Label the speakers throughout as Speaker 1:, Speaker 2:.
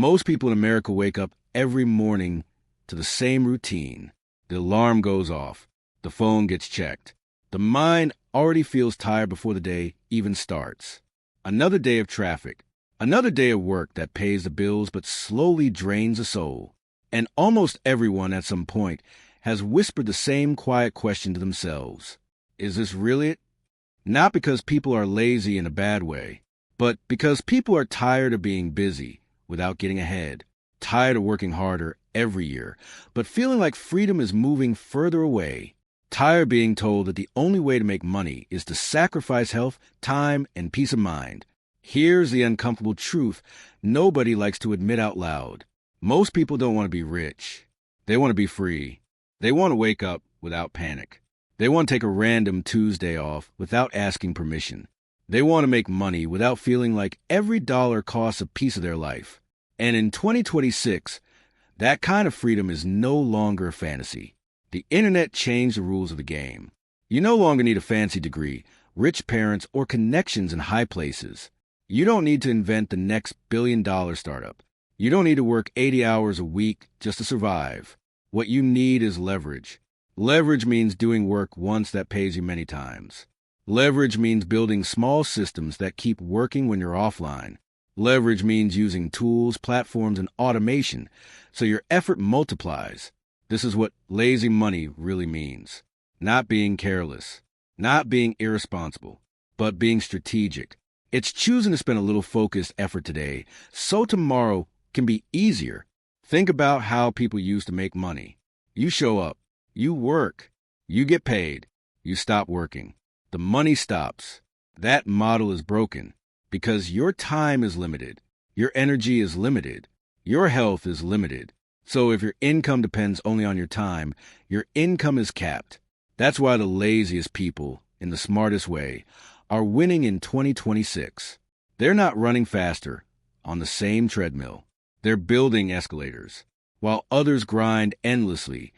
Speaker 1: Most people in America wake up every morning to the same routine. The alarm goes off. The phone gets checked. The mind already feels tired before the day even starts. Another day of traffic. Another day of work that pays the bills but slowly drains the soul. And almost everyone at some point has whispered the same quiet question to themselves. Is this really it? Not because people are lazy in a bad way, but because people are tired of being busy without getting ahead, tired of working harder every year, but feeling like freedom is moving further away, tired of being told that the only way to make money is to sacrifice health, time, and peace of mind. Here's the uncomfortable truth nobody likes to admit out loud. Most people don't want to be rich. They want to be free. They want to wake up without panic. They want to take a random Tuesday off without asking permission. They want to make money without feeling like every dollar costs a piece of their life. And in 2026, that kind of freedom is no longer a fantasy. The internet changed the rules of the game. You no longer need a fancy degree, rich parents, or connections in high places. You don't need to invent the next billion-dollar startup. You don't need to work 80 hours a week just to survive. What you need is leverage. Leverage means doing work once that pays you many times. Leverage means building small systems that keep working when you're offline. Leverage means using tools, platforms, and automation so your effort multiplies. This is what lazy money really means. Not being careless, not being irresponsible, but being strategic. It's choosing to spend a little focused effort today so tomorrow can be easier. Think about how people used to make money. You show up, you work, you get paid, you stop working. The money stops. That model is broken because your time is limited, your energy is limited, your health is limited. So if your income depends only on your time, your income is capped. That's why the laziest people, in the smartest way, are winning in 2026. They're not running faster on the same treadmill. They're building escalators. While others grind endlessly,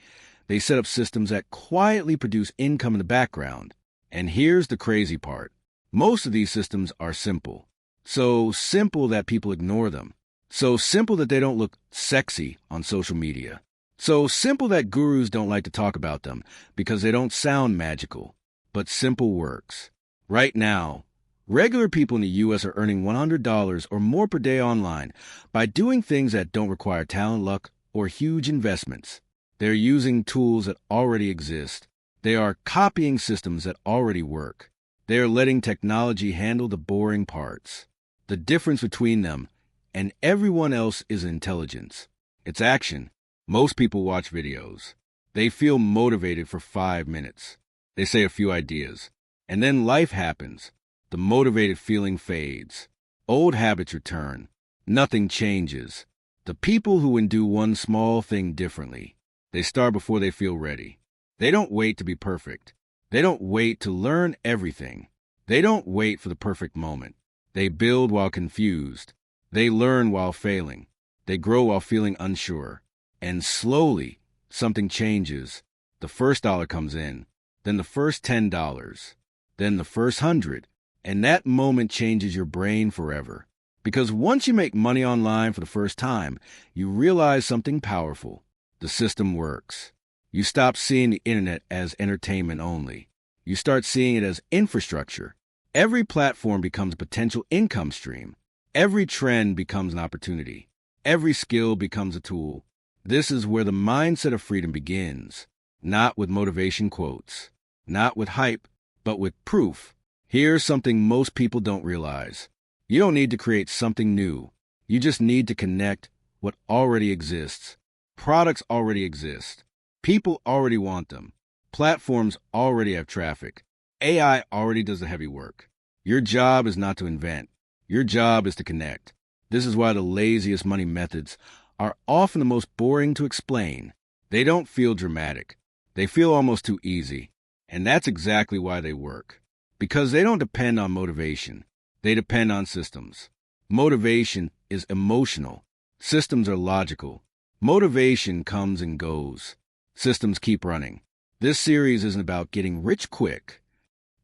Speaker 1: they set up systems that quietly produce income in the background. And here's the crazy part. Most of these systems are simple. So simple that people ignore them. So simple that they don't look sexy on social media. So simple that gurus don't like to talk about them because they don't sound magical. But simple works. Right now, regular people in the U.S. are earning $100 or more per day online by doing things that don't require talent, luck, or huge investments. They're using tools that already exist. They are copying systems that already work. They are letting technology handle the boring parts. The difference between them and everyone else is intelligence. It's action. Most people watch videos. They feel motivated for 5 minutes. They say a few ideas. And then life happens. The motivated feeling fades. Old habits return. Nothing changes. The people who can do one small thing differently, they start before they feel ready. They don't wait to be perfect. They don't wait to learn everything. They don't wait for the perfect moment. They build while confused. They learn while failing. They grow while feeling unsure. And slowly, something changes. The first dollar comes in, then the first $10, then the first 100. And that moment changes your brain forever. Because once you make money online for the first time, you realize something powerful. The system works. You stop seeing the internet as entertainment only. You start seeing it as infrastructure. Every platform becomes a potential income stream. Every trend becomes an opportunity. Every skill becomes a tool. This is where the mindset of freedom begins. Not with motivation quotes, not with hype, but with proof. Here's something most people don't realize. You don't need to create something new. You just need to connect what already exists. Products already exist. People already want them. Platforms already have traffic. AI already does the heavy work. Your job is not to invent. Your job is to connect. This is why the laziest money methods are often the most boring to explain. They don't feel dramatic. They feel almost too easy. And that's exactly why they work. Because they don't depend on motivation. They depend on systems. Motivation is emotional. Systems are logical. Motivation comes and goes. Systems keep running. This series isn't about getting rich quick.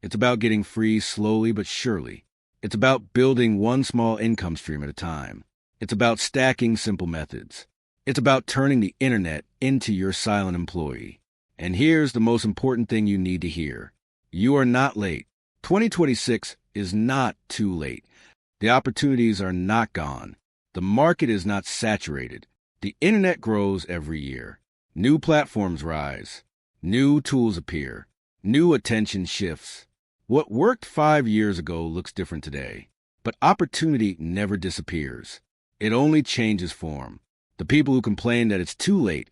Speaker 1: It's about getting free slowly but surely. It's about building one small income stream at a time. It's about stacking simple methods. It's about turning the internet into your silent employee. And here's the most important thing you need to hear. You are not late. 2026 is not too late. The opportunities are not gone. The market is not saturated. The internet grows every year. New platforms rise. New tools appear. New attention shifts. What worked 5 years ago looks different today. But opportunity never disappears. It only changes form. The people who complain that it's too late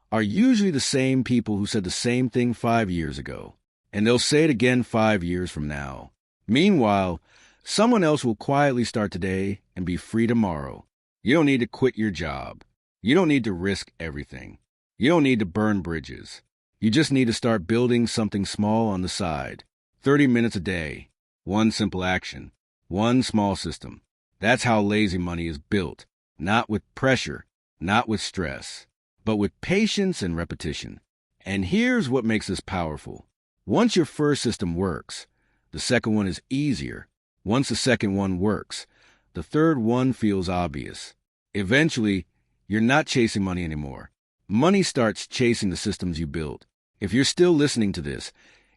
Speaker 1: are usually the same people who said the same thing 5 years ago. And they'll say it again 5 years from now. Meanwhile, someone else will quietly start today and be free tomorrow. You don't need to quit your job. You don't need to risk everything. You don't need to burn bridges. You just need to start building something small on the side. 30 minutes a day. One simple action. One small system. That's how lazy money is built. Not with pressure, not with stress, but with patience and repetition. And here's what makes this powerful. Once your first system works, the second one is easier. Once the second one works, the third one feels obvious. Eventually, you're not chasing money anymore. Money starts chasing the systems you built. If you're still listening to this,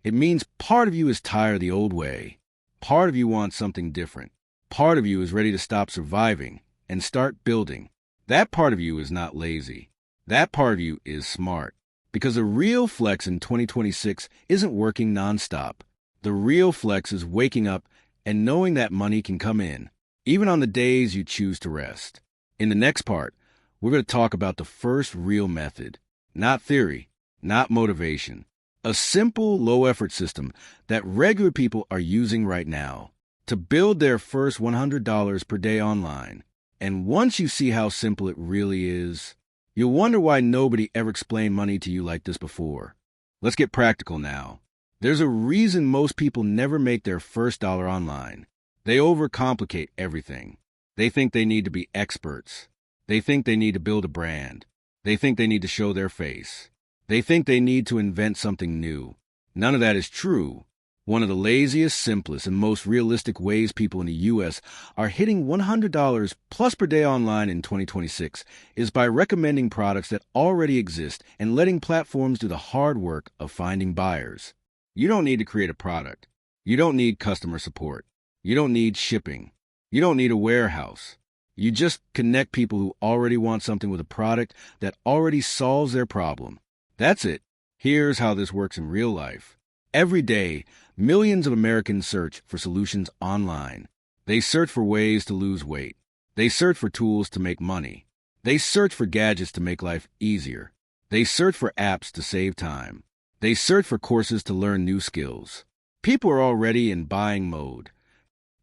Speaker 1: it means part of you is tired of the old way. Part of you wants something different. Part of you is ready to stop surviving and start building. That part of you is not lazy. That part of you is smart. Because the real flex in 2026 isn't working nonstop. The real flex is waking up and knowing that money can come in, even on the days you choose to rest. In the next part, we're going to talk about the first real method. Not theory, not motivation. A simple, low-effort system that regular people are using right now to build their first $100 per day online. And once you see how simple it really is, you'll wonder why nobody ever explained money to you like this before. Let's get practical now. There's a reason most people never make their first dollar online. They overcomplicate everything. They think they need to be experts. They think they need to build a brand. They think they need to show their face. They think they need to invent something new. None of that is true. One of the laziest, simplest, and most realistic ways people in the U.S. are hitting $100 plus per day online in 2026 is by recommending products that already exist and letting platforms do the hard work of finding buyers. You don't need to create a product. You don't need customer support. You don't need shipping. You don't need a warehouse. You just connect people who already want something with a product that already solves their problem. That's it. Here's how this works in real life. Every day, millions of Americans search for solutions online. They search for ways to lose weight. They search for tools to make money. They search for gadgets to make life easier. They search for apps to save time. They search for courses to learn new skills. People are already in buying mode.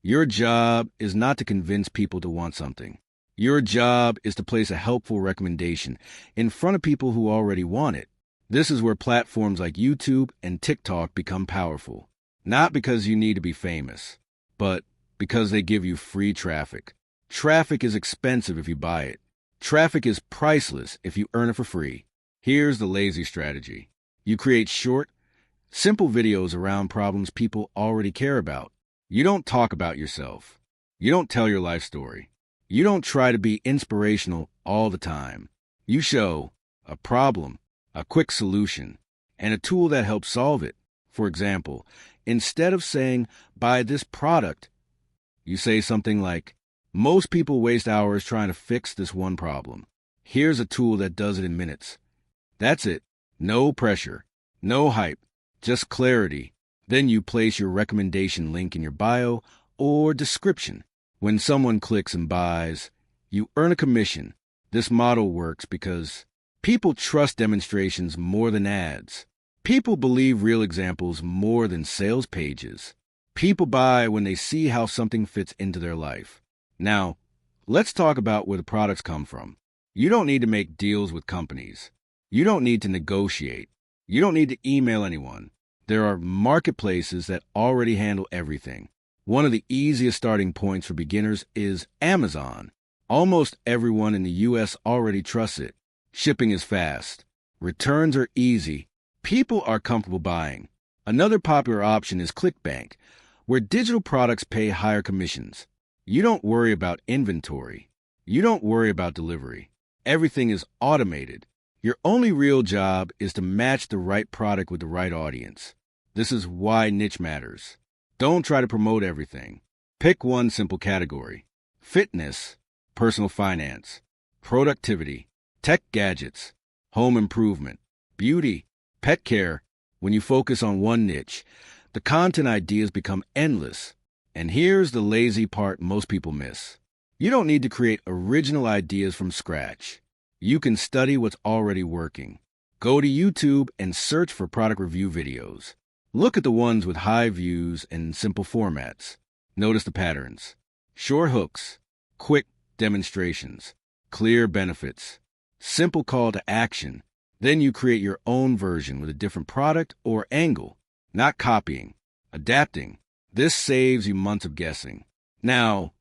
Speaker 1: Your job is not to convince people to want something. Your job is to place a helpful recommendation in front of people who already want it. This is where platforms like YouTube and TikTok become powerful. Not because you need to be famous, but because they give you free traffic. Traffic is expensive if you buy it. Traffic is priceless if you earn it for free. Here's the lazy strategy. You create short, simple videos around problems people already care about. You don't talk about yourself. You don't tell your life story. You don't try to be inspirational all the time. You show a problem, a quick solution, and a tool that helps solve it. For example, instead of saying, buy this product, you say something like, most people waste hours trying to fix this one problem. Here's a tool that does it in minutes. That's it. No pressure, no hype, just clarity. Then you place your recommendation link in your bio or description. When someone clicks and buys, you earn a commission. This model works because people trust demonstrations more than ads. People believe real examples more than sales pages. People buy when they see how something fits into their life. Now, let's talk about where the products come from. You don't need to make deals with companies. You don't need to negotiate. You don't need to email anyone. There are marketplaces that already handle everything. One of the easiest starting points for beginners is Amazon. Almost everyone in the U.S. already trusts it. Shipping is fast. Returns are easy. People are comfortable buying. Another popular option is ClickBank, where digital products pay higher commissions. You don't worry about inventory. You don't worry about delivery. Everything is automated. Your only real job is to match the right product with the right audience. This is why niche matters. Don't try to promote everything. Pick one simple category: fitness, personal finance, productivity, tech gadgets, home improvement, beauty, pet care. When you focus on one niche, the content ideas become endless. And here's the lazy part most people miss. You don't need to create original ideas from scratch. You can study what's already working. Go to YouTube and search for product review videos. Look at the ones with high views and simple formats. Notice the patterns. Short hooks, quick demonstrations, clear benefits, simple call to action. Then you create your own version with a different product or angle. Not copying, adapting. This saves you months of guessing. Now,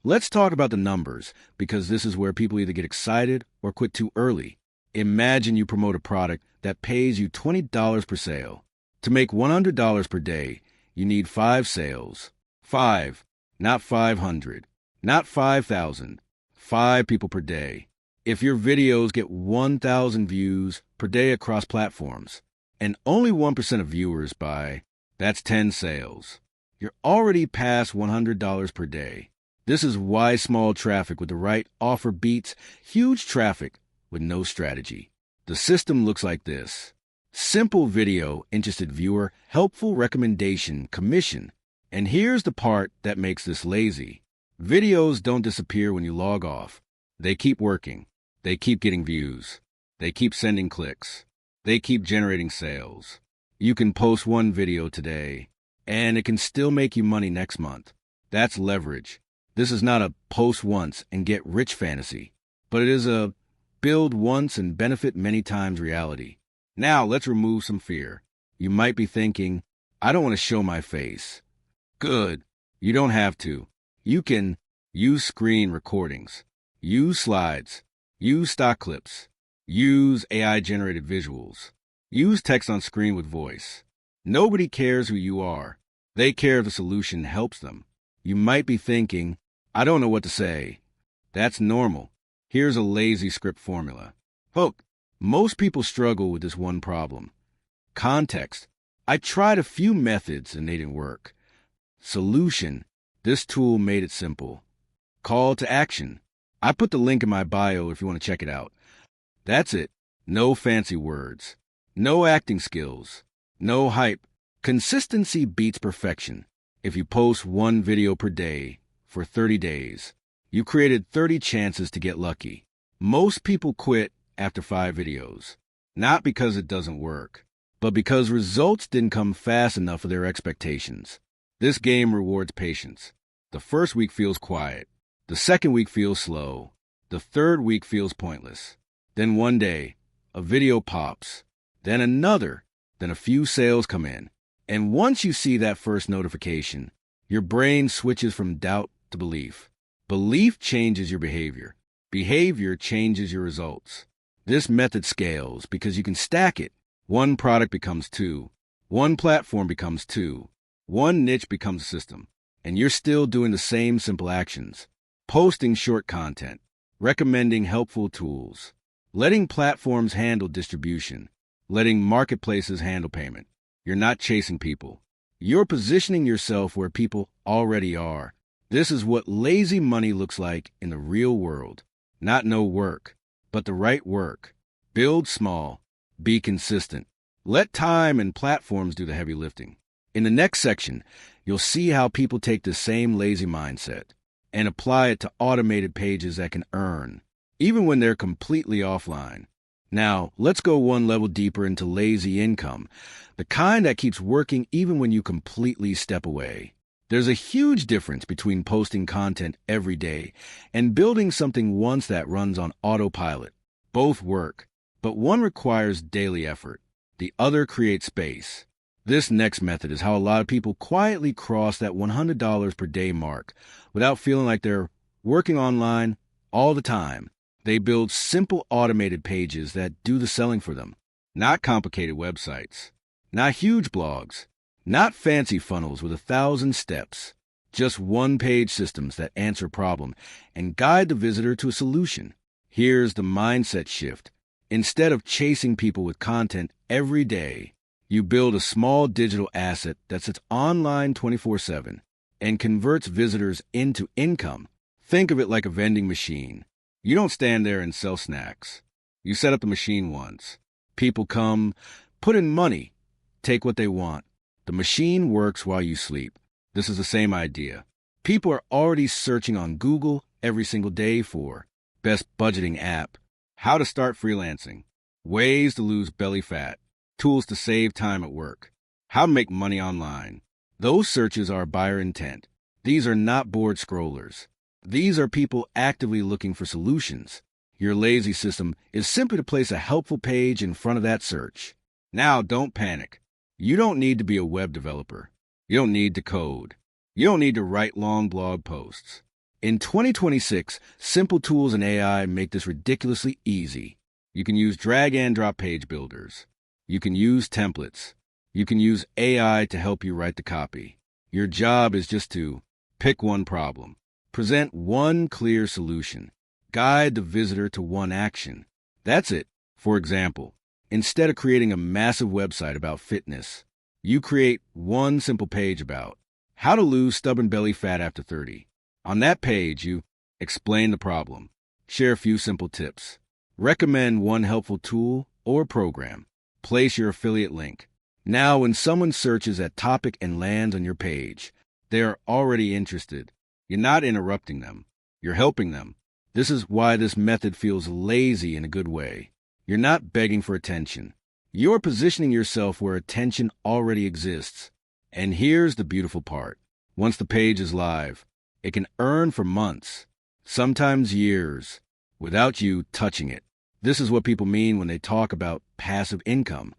Speaker 1: let's talk about the numbers, because this is where people either get excited or quit too early. Imagine you promote a product that pays you $20 per sale. To make $100 per day, you need 5 sales. 5, not 500, not 5,000. 5 people per day. If your videos get 1,000 views per day across platforms, and only 1% of viewers buy, that's 10 sales. You're already past $100 per day. This is why small traffic with the right offer beats huge traffic with no strategy. The system looks like this. Simple video, interested viewer, helpful recommendation, commission. And here's the part that makes this lazy. Videos don't disappear when you log off. They keep working. They keep getting views. They keep sending clicks. They keep generating sales. You can post one video today, and it can still make you money next month. That's leverage. This is not a post once and get rich fantasy, but it is a build once and benefit many times reality. Now let's remove some fear. You might be thinking, I don't want to show my face. Good. You don't have to. You can use screen recordings, use slides, use stock clips, use AI-generated visuals, use text on screen with voice. Nobody cares who you are. They care if the solution helps them. You might be thinking, I don't know what to say. That's normal. Here's a lazy script formula. Hook. Most people struggle with this one problem. Context. I tried a few methods and they didn't work. Solution. This tool made it simple. Call to action. I put the link in my bio if you want to check it out. That's it. No fancy words. No acting skills. No hype. Consistency beats perfection. If you post one video per day for 30 days, you created 30 chances to get lucky. Most people quit after 5 videos. Not because it doesn't work, but because results didn't come fast enough for their expectations. This game rewards patience. The first week feels quiet. The second week feels slow. The third week feels pointless. Then one day, a video pops. Then another. Then a few sales come in. And once you see that first notification, your brain switches from doubt to belief. Belief changes your behavior. Behavior changes your results. This method scales because you can stack it. One product becomes 2. One platform becomes 2. One niche becomes a system. And you're still doing the same simple actions. Posting short content. Recommending helpful tools. Letting platforms handle distribution. Letting marketplaces handle payment. You're not chasing people. You're positioning yourself where people already are. This is what lazy money looks like in the real world. Not no work, but the right work. Build small. Be consistent. Let time and platforms do the heavy lifting. In the next section, you'll see how people take the same lazy mindset and apply it to automated pages that can earn, even when they're completely offline. Now, let's go one level deeper into lazy income, the kind that keeps working even when you completely step away. There's a huge difference between posting content every day and building something once that runs on autopilot. Both work, but one requires daily effort. The other creates space. This next method is how a lot of people quietly cross that $100 per day mark without feeling like they're working online all the time. They build simple automated pages that do the selling for them. Not complicated websites. Not huge blogs. Not fancy funnels with 1,000 steps. Just one-page systems that answer a problem and guide the visitor to a solution. Here's the mindset shift. Instead of chasing people with content every day, you build a small digital asset that sits online 24/7 and converts visitors into income. Think of it like a vending machine. You don't stand there and sell snacks. You set up the machine once. People come, put in money, take what they want. The machine works while you sleep. This is the same idea. People are already searching on Google every single day for best budgeting app, how to start freelancing, ways to lose belly fat, tools to save time at work, how to make money online. Those searches are buyer intent. These are not bored scrollers. These are people actively looking for solutions. Your lazy system is simply to place a helpful page in front of that search. Now, don't panic. You don't need to be a web developer. You don't need to code. You don't need to write long blog posts. In 2026, simple tools and AI make this ridiculously easy. You can use drag and drop page builders. You can use templates. You can use AI to help you write the copy. Your job is just to pick one problem, present one clear solution, guide the visitor to one action. That's it. For example, instead of creating a massive website about fitness, you create one simple page about how to lose stubborn belly fat after 30. On that page, you explain the problem, share a few simple tips, recommend one helpful tool or program, place your affiliate link. Now, when someone searches that topic and lands on your page, they are already interested. You're not interrupting them. You're helping them. This is why this method feels lazy in a good way. You're not begging for attention. You're positioning yourself where attention already exists. And here's the beautiful part. Once the page is live, it can earn for months, sometimes years, without you touching it. This is what people mean when they talk about passive income.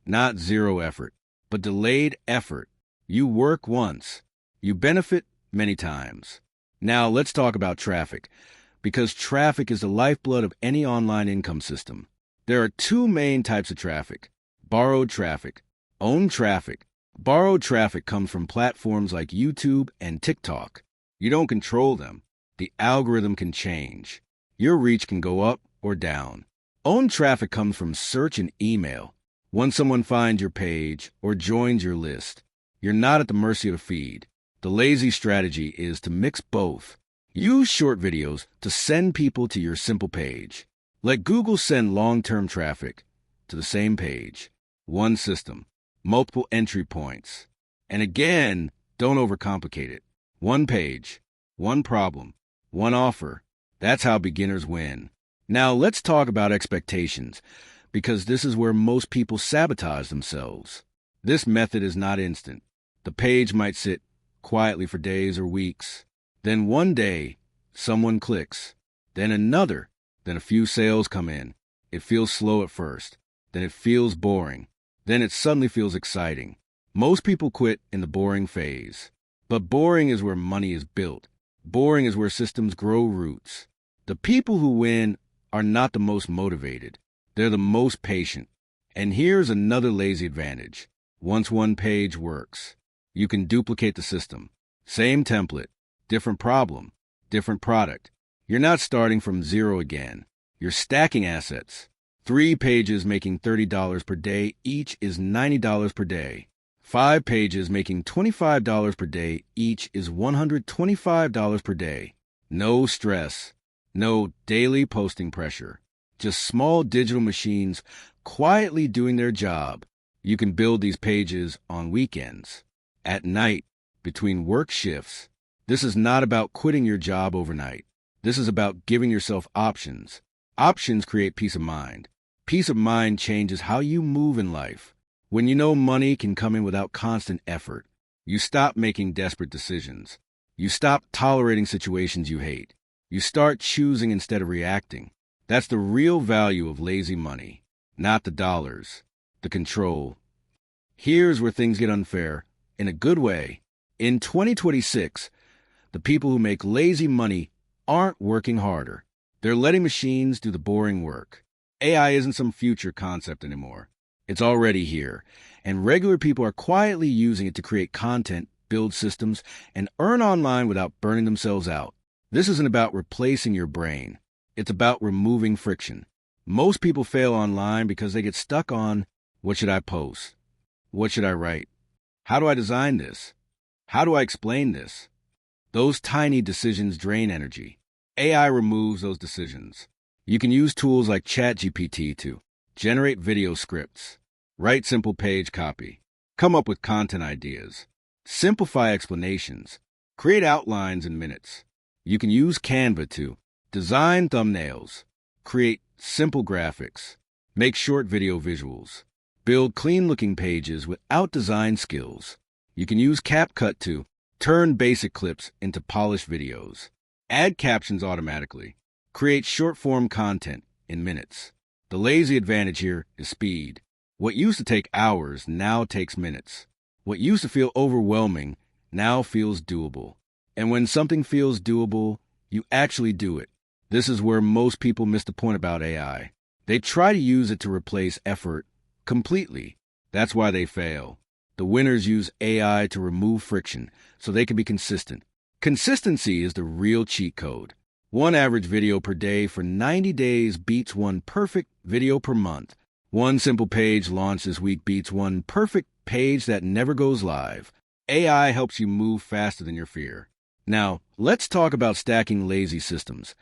Speaker 1: Not zero effort, but delayed effort. You work once. You benefit many times. Now let's talk about traffic, because traffic is the lifeblood of any online income system. There are two main types of traffic: borrowed traffic, owned traffic. Borrowed traffic comes from platforms like YouTube and TikTok. You don't control them. The algorithm can change. Your reach can go up or down. Owned traffic comes from search and email. Once someone finds your page or joins your list, you're not at the mercy of the feed. The lazy strategy is to mix both. Use short videos to send people to your simple page. Let Google send long-term traffic to the same page. One system, multiple entry points. And again, don't overcomplicate it. One page, one problem, one offer. That's how beginners win. Now let's talk about expectations, because this is where most people sabotage themselves. This method is not instant. The page might sit quietly for days or weeks. Then one day, someone clicks. Then another. Then a few sales come in. It feels slow at first. Then it feels boring. Then it suddenly feels exciting. Most people quit in the boring phase. But boring is where money is built. Boring is where systems grow roots. The people who win are not the most motivated. They're the most patient. And here's another lazy advantage. Once one page works, you can duplicate the system. Same template, different problem, different product. You're not starting from zero again. You're stacking assets. 3 pages making $30 per day each is $90 per day. 5 pages making $25 per day each is $125 per day. No stress. No daily posting pressure. Just small digital machines quietly doing their job. You can build these pages on weekends, at night, between work shifts. This is not about quitting your job overnight. This is about giving yourself options. Options create peace of mind. Peace of mind changes how you move in life. When you know money can come in without constant effort, you stop making desperate decisions. You stop tolerating situations you hate. You start choosing instead of reacting. That's the real value of lazy money, not the dollars, the control. Here's where things get unfair, in a good way. In 2026, the people who make lazy money aren't working harder. They're letting machines do the boring work. AI isn't some future concept anymore. It's already here, and regular people are quietly using it to create content build systems, and earn online without burning themselves out. This isn't about replacing your brain. It's about removing friction. Most people fail online because they get stuck on, what should I post? What should I write? How do I design this? How do I explain this? Those tiny decisions drain energy. AI removes those decisions. You can use tools like ChatGPT to generate video scripts, write simple page copy, come up with content ideas, simplify explanations, create outlines in minutes. You can use Canva to design thumbnails, create simple graphics, make short video visuals, build clean-looking pages without design skills. You can use CapCut to turn basic clips into polished videos, add captions automatically, create short-form content in minutes. The lazy advantage here is speed. What used to take hours now takes minutes. What used to feel overwhelming now feels doable. And when something feels doable, you actually do it. This is where most people miss the point about AI. They try to use it to replace effort completely. That's why they fail. The winners use AI to remove friction so they can be consistent. Consistency is the real cheat code. One average video per day for 90 days beats one perfect video per month. One simple page launched this week beats one perfect page that never goes live. AI helps you move faster than your fear. Now, let's talk about stacking lazy systems,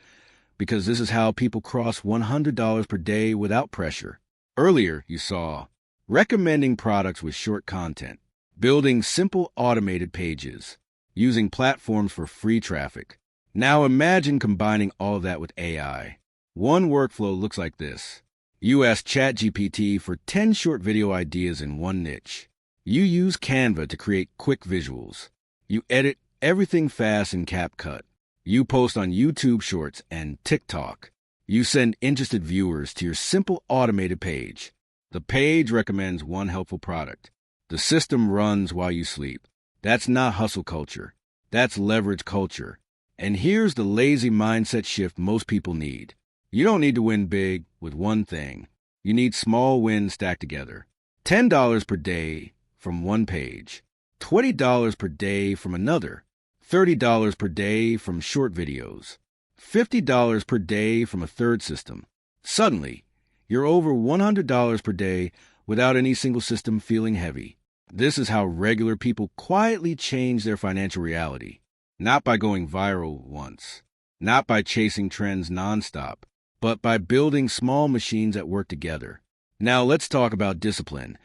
Speaker 1: because this is how people cross $100 per day without pressure. Earlier, you saw recommending products with short content, building simple automated pages, using platforms for free traffic. Now imagine combining all of that with AI. One workflow looks like this. You ask ChatGPT for 10 short video ideas in one niche. You use Canva to create quick visuals. You edit everything fast in CapCut. You post on YouTube Shorts and TikTok. You send interested viewers to your simple automated page. The page recommends one helpful product. The system runs while you sleep. That's not hustle culture. That's leverage culture. And here's the lazy mindset shift most people need. You don't need to win big with one thing. You need small wins stacked together. $10 per day from one page, $20 per day from another, $30 per day from short videos, $50 per day from a third system. Suddenly, you're over $100 per day without any single system feeling heavy. This is how regular people quietly change their financial reality. Not by going viral once, not by chasing trends nonstop, but by building small machines that work together. Now let's talk about discipline,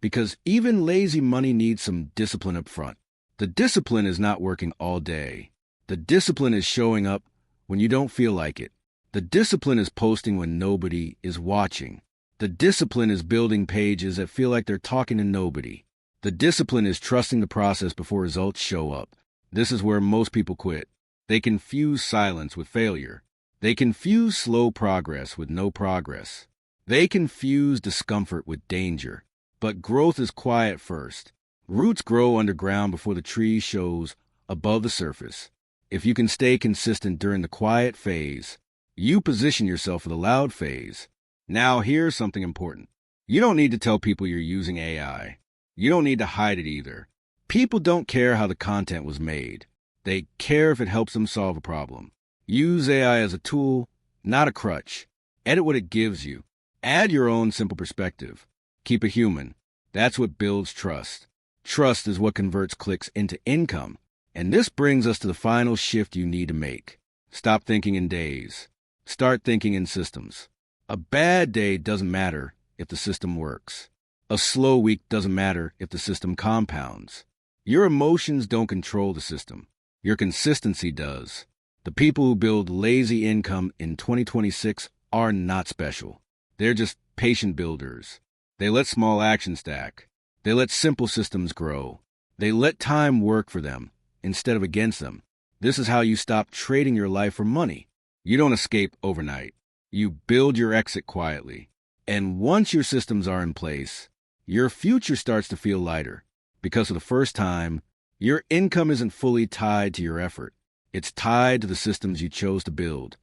Speaker 1: because even lazy money needs some discipline up front. The discipline is not working all day. The discipline is showing up when you don't feel like it. The discipline is posting when nobody is watching. The discipline is building pages that feel like they're talking to nobody. The discipline is trusting the process before results show up. This is where most people quit. They confuse silence with failure. They confuse slow progress with no progress. They confuse discomfort with danger. But growth is quiet first. Roots grow underground before the tree shows above the surface. If you can stay consistent during the quiet phase, you position yourself for the loud phase. Now here's something important. You don't need to tell people you're using AI. You don't need to hide it either. People don't care how the content was made. They care if it helps them solve a problem. Use AI as a tool, not a crutch. Edit what it gives you. Add your own simple perspective. Keep it human. That's what builds trust. Trust is what converts clicks into income. And this brings us to the final shift you need to make. Stop thinking in days. Start thinking in systems. A bad day doesn't matter if the system works. A slow week doesn't matter if the system compounds. Your emotions don't control the system. Your consistency does. The people who build lazy income in 2026 are not special. They're just patient builders. They let small actions stack. They let simple systems grow. They let time work for them instead of against them. This is how you stop trading your life for money. You don't escape overnight. You build your exit quietly. And once your systems are in place, your future starts to feel lighter. Because for the first time, your income isn't fully tied to your effort. It's tied to the systems you chose to build.